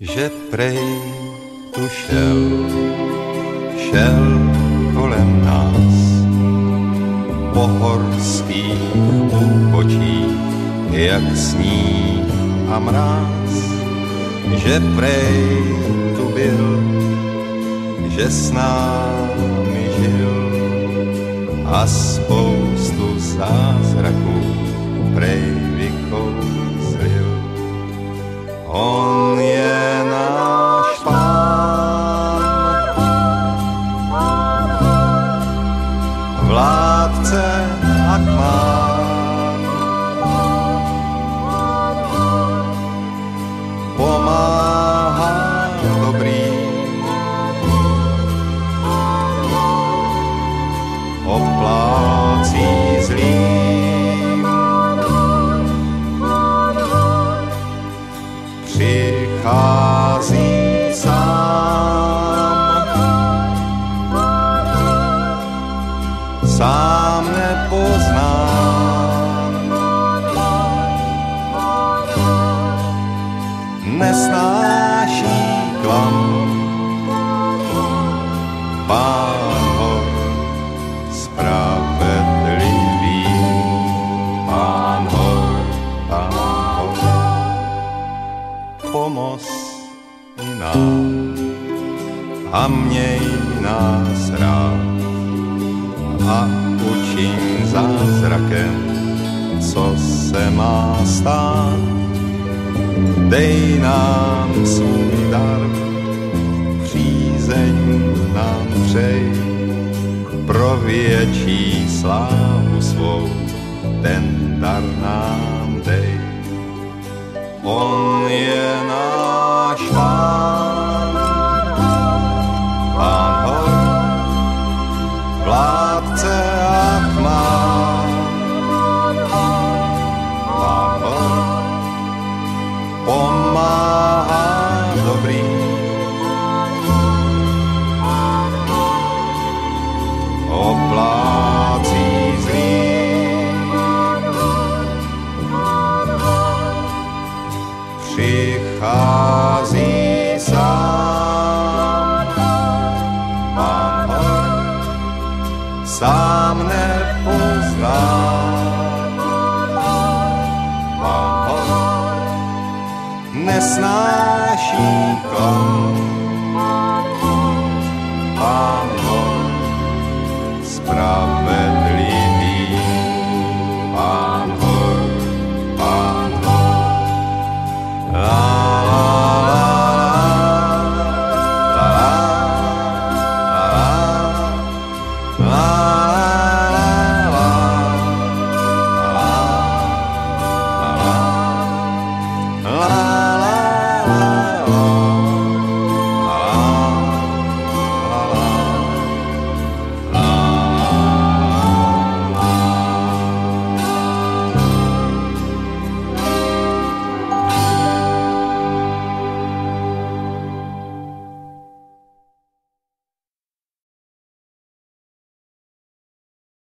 že prej tu šel kolem nás po horských úbočích, jak sníh a mráz, že prej tu byl, že s námi žil a spoustu zázraků prej vykouzlil. On je náš pán, vládce a kmán, pomáhá dobrým, oplácí zlým, přichází sám nepoznám, nesnáší klam, Pán hor spravedlivý, Pán hor, pomoz i nám a měj nás rád a učím zázrakem, co se má stát. Dej nám svůj dar, přízeň nám přej, pro větší slávu svou ten dar nám dej. On je náš Pán, Pán hor, vládce a kmán, Pán hor, pomáhá dobrým, oplácí zlým, přichází sám, Pán hor, sám nepoznám, Pán hor, nesnáší klam,